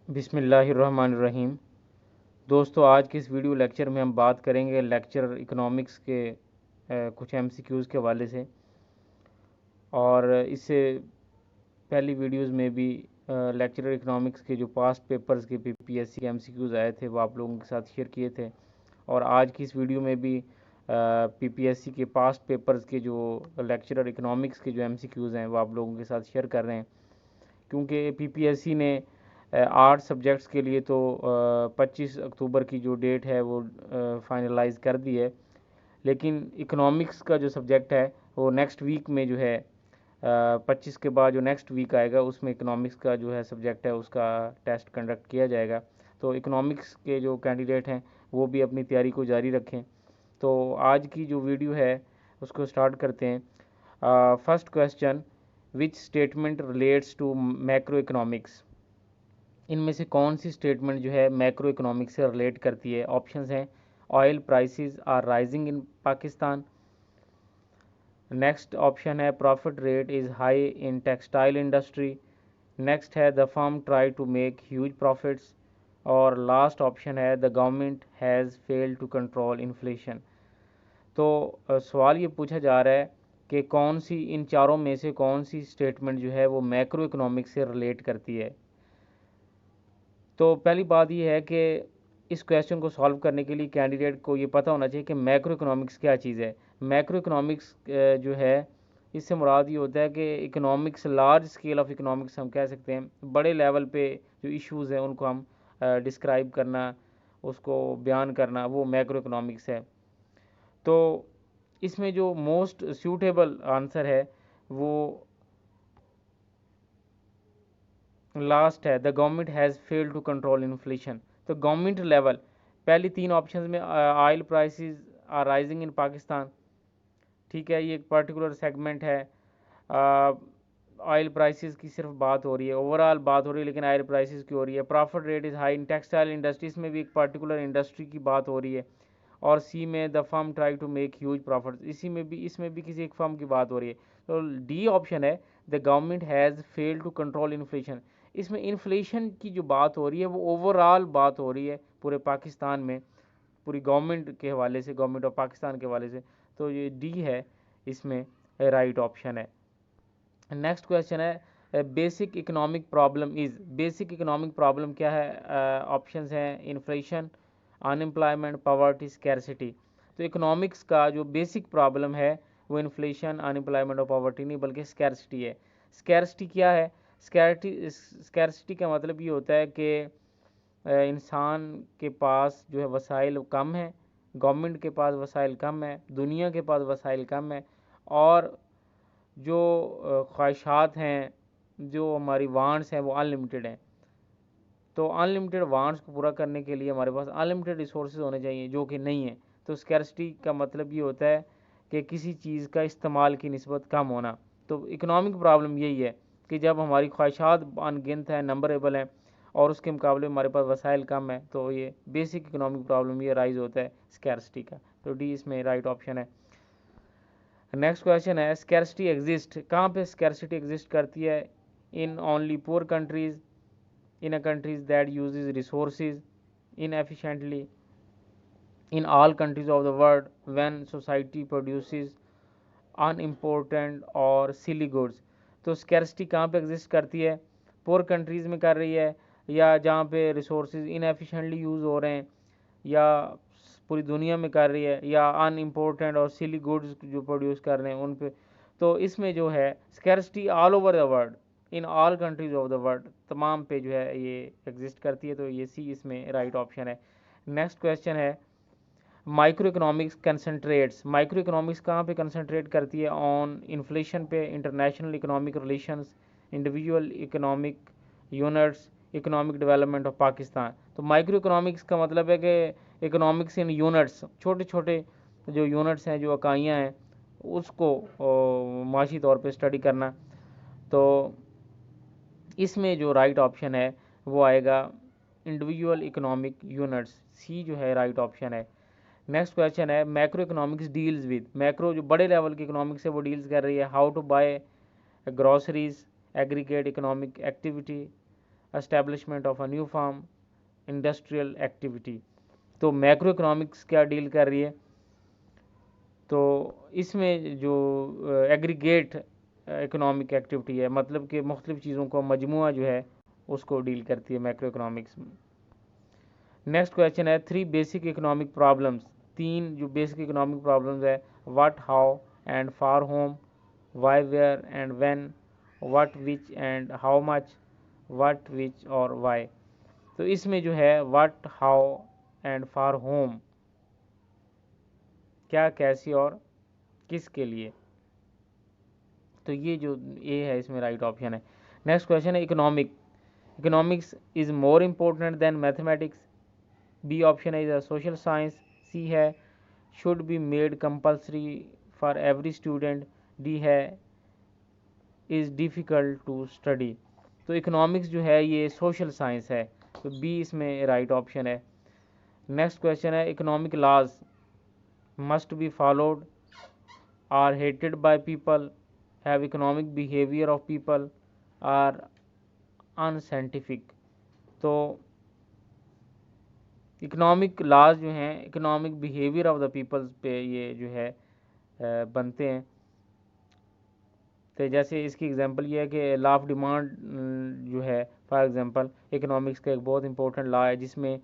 बिस्मिल्लाहिर्रहमानिर्रहीम। दोस्तों, आज के इस वीडियो लेक्चर में हम बात करेंगे लेक्चर इकोनॉमिक्स के कुछ एमसीक्यूज़ के हवाले से। और इससे पहली वीडियोस में भी लेक्चरर इकोनॉमिक्स के जो पास्ट पेपर्स के पीपीएससी के एमसीक्यूज़ आए थे वो आप लोगों के साथ शेयर किए थे। और आज की इस वीडियो में भी पीपीएससी के पास्ट पेपर्स के जो लेक्चरर इकोनॉमिक्स के जो एमसीक्यूज़ हैं वो आप लोगों के साथ शेयर कर रहे हैं, क्योंकि पीपीएससी ने 8 सब्जेक्ट्स के लिए तो 25 अक्टूबर की जो डेट है वो फाइनलाइज कर दी है। लेकिन इकोनॉमिक्स का जो सब्जेक्ट है वो नेक्स्ट वीक में जो है 25 के बाद जो नेक्स्ट वीक आएगा उसमें इकोनॉमिक्स का जो है सब्जेक्ट है उसका टेस्ट कंडक्ट किया जाएगा। तो इकोनॉमिक्स के जो कैंडिडेट हैं वो भी अपनी तैयारी को जारी रखें। तो आज की जो वीडियो है उसको स्टार्ट करते हैं। First question, which statement relates to macro economics? इनमें से कौन सी स्टेटमेंट जो है मैक्रो इकोनॉमिक्स से रिलेट करती है? ऑप्शंस हैं, oil prices are rising in Pakistan. Next option है, profit rate is high in textile industry. Next है, the firm try to make huge profits. और लास्ट ऑप्शन है, the government has failed to control inflation. तो सवाल ये पूछा जा रहा है कि कौन सी इन चारों में से कौन सी स्टेटमेंट जो है वो मैक्रो इकोनॉमिक्स से रिलेट करती है। तो पहली बात ये है कि इस क्वेश्चन को सॉल्व करने के लिए कैंडिडेट को ये पता होना चाहिए कि मैक्रो इकोनॉमिक्स क्या चीज़ है। मैक्रो इकोनॉमिक्स जो है इससे मुराद ये होता है कि economics, large scale of economics हम कह सकते हैं, बड़े लेवल पे जो इश्यूज़ हैं उनको हम डिस्क्राइब करना, उसको बयान करना, वो मैक्रो इकोनॉमिक्स है। तो इसमें जो मोस्ट सूटेबल आंसर है वो लास्ट है, the government has failed to control inflation. तो गवर्नमेंट लेवल, पहली तीन ऑप्शंस में oil prices are rising in Pakistan, ठीक है, ये एक पर्टिकुलर सेगमेंट है। ऑयल प्राइसेस की सिर्फ बात हो रही है, ओवरऑल बात हो रही है, लेकिन ऑयल प्राइसेस की हो रही है। Profit rate is high in textile industries में भी एक पर्टिकुलर इंडस्ट्री की बात हो रही है। और सी में, the firm try to make huge profit, इसमें भी किसी एक फर्म की बात हो रही है। तो डी ऑप्शन है, the government has failed to control inflation. इसमें इन्फ्लेशन की जो बात हो रही है वो ओवरऑल बात हो रही है पूरे पाकिस्तान में, पूरी गवर्नमेंट के हवाले से, गवर्नमेंट ऑफ पाकिस्तान के हवाले से। तो ये डी है, इसमें राइट ऑप्शन है। नेक्स्ट क्वेश्चन है, basic economic problem is, basic economic problem क्या है? ऑप्शंस हैं, इन्फ्लेशन, अनएम्प्लॉयमेंट, पॉवर्टी, स्कैरसिटी। तो इकोनॉमिक्स का जो बेसिक प्रॉब्लम है वो इन्फ्लेशन, अनएम्प्लॉयमेंट और पॉवर्टी नहीं बल्कि स्कैरसिटी है। स्कैरसिटी क्या है? स्कैरसिटी का मतलब ये होता है कि इंसान के पास जो है वसाइल कम है, गवर्नमेंट के पास वसाइल कम है, दुनिया के पास वसाइल कम है, और जो ख्वाहिशात हैं, जो हमारी वांट्स हैं वो अनलिमिटेड हैं। तो अनलिमिटेड वांट्स को पूरा करने के लिए हमारे पास अनलिमिटेड रिसोर्सेज होने चाहिए, जो कि नहीं है। तो स्कैरसिटी का मतलब ये होता है कि किसी चीज़ का इस्तेमाल की निस्बत कम होना। तो इकोनॉमिक प्रॉब्लम यही है कि जब हमारी ख्वाहिशात अनगिनत हैं, नंबरेबल हैं, और उसके मुकाबले हमारे पास वसाइल कम है, तो ये बेसिक इकोनॉमिक प्रॉब्लम ये राइज होता है स्कैरसिटी का। तो डी इसमें राइट ऑप्शन है। नेक्स्ट क्वेश्चन है, स्कैरसिटी एग्जिस्ट, कहाँ पे स्कैरसिटी एग्जिस्ट करती है? In only poor countries, in a countries that uses resources inefficiently, in all countries of the world, when society produces unimportant और silly goods। तो scarcity कहाँ पे एग्जिस्ट करती है? पुअर कंट्रीज़ में कर रही है, या जहाँ पे रिसोर्सेज इनएफिशिएंटली यूज़ हो रहे हैं, या पूरी दुनिया में कर रही है, या अनइम्पोर्टेंट और सिली गुड्स जो प्रोड्यूस कर रहे हैं उन पे। तो इसमें जो है scarcity all over the world, in all countries of the world, तमाम पे जो है ये एग्जिस्ट करती है। तो ये सी इसमें राइट ऑप्शन है। नेक्स्ट क्वेश्चन है, माइक्रो इकोनॉमिक्स कंसंट्रेट्स, माइक्रो इकोनॉमिक्स कहाँ पे कंसंट्रेट करती है? ऑन इन्फ्लेशन पे, international economic relations, individual economic units, economic development of Pakistan. तो माइक्रो इकोनॉमिक्स का मतलब है कि इकोनॉमिक्स इन यूनिट्स, छोटे छोटे जो यूनिट्स हैं, जो इकाइयाँ हैं, उसको माशी तौर पे स्टडी करना। तो इसमें जो राइट ऑप्शन है वो आएगा इंडिविजुअल इकोनॉमिक यूनिट्स, सी जो है राइट ऑप्शन है। नेक्स्ट क्वेश्चन है, macro economics deals with, macro जो बड़े लेवल की इकोनॉमिक्स है वो डील्स कर रही है how to buy groceries, aggregate economic activity, establishment of a new farm, industrial activity. तो मैक्रो इकोनॉमिक्स क्या डील कर रही है, तो इसमें जो एग्रीगेट इकोनॉमिक एक्टिविटी है, मतलब कि मुख्तलिफ़ चीज़ों को मजमुआ जो है उसको डील करती है मैक्रो इकोनॉमिक्स। नेक्स्ट क्वेश्चन है थ्री बेसिक इकोनॉमिक प्रॉब्लम्स, तीन जो बेसिक इकोनॉमिक प्रॉब्लम्स है, what, how and for whom, why, where and when, what, which and how much, what, which और वाई। तो इसमें जो है what, how and for whom, क्या, कैसी और किसके लिए, तो ये जो ए है इसमें राइट ऑप्शन है। नेक्स्ट क्वेश्चन है economics is more important than mathematics, B option है is a social science, C है should be made compulsory for every student, D है इज डिफ़िकल्ट टू स्टडी। तो इकोनॉमिक्स जो है ये सोशल साइंस है, तो बी इसमें राइट ऑप्शन है। नेक्स्ट क्वेश्चन है economic laws must be followed, are hated by people, have economic behaviour of people, are unscientific. तो इकोनॉमिक लॉज जो हैं economic behaviour of the peoples पे ये जो है बनते हैं। तो जैसे इसकी एग्जांपल ये है कि लॉ ऑफ डिमांड जो है फॉर एग्जांपल इकोनॉमिक्स का एक बहुत इंपॉर्टेंट लॉ है, जिसमें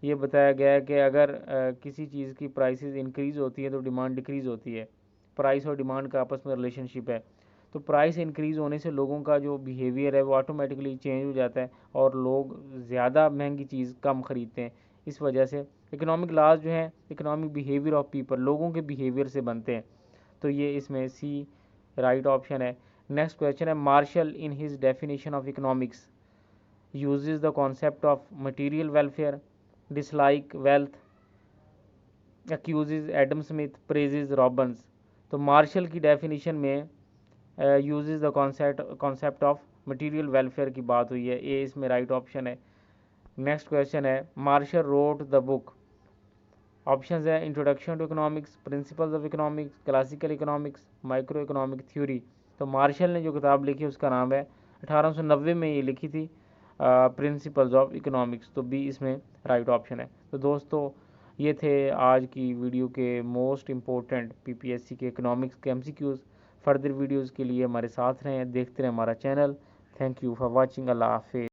ये बताया गया है कि अगर किसी चीज़ की प्राइसेस इंक्रीज़ होती है तो डिमांड डिक्रीज़ होती है। प्राइस और डिमांड का आपस में रिलेशनशिप है, तो प्राइस इंक्रीज़ होने से लोगों का जो बिहेवियर है वो ऑटोमेटिकली चेंज हो जाता है और लोग ज़्यादा महंगी चीज़ कम ख़रीदते हैं। इस वजह से इकोनॉमिक लॉज जो हैं इकोनॉमिक बिहेवियर ऑफ पीपल, लोगों के बिहेवियर से बनते हैं, तो ये इसमें सी राइट ऑप्शन है। नेक्स्ट क्वेश्चन है Marshall in his definition of economics uses the concept of material welfare, dislike wealth, accuses Adam Smith, praises Robbins. तो मार्शल की डेफिनेशन में uses the concept of material welfare की बात हुई है, A इसमें राइट ऑप्शन है। नेक्स्ट क्वेश्चन है Marshall wrote the book, options है introduction to economics, principles of economics, classical economics, micro economic theory. तो मार्शल ने जो किताब लिखी उसका नाम है 1890 में ये लिखी थी प्रिंसिपल्स ऑफ इकोनॉमिक्स, तो बी इसमें राइट ऑप्शन है। तो दोस्तों ये थे आज की वीडियो के मोस्ट इम्पोर्टेंट पीपीएससी के इकोनॉमिक्स के एमसीक्यूज़। फर्दर वीडियोज़ के लिए हमारे साथ रहें, देखते रहें हमारा channel. Thank you for watching. अल्लाह हाफिज़।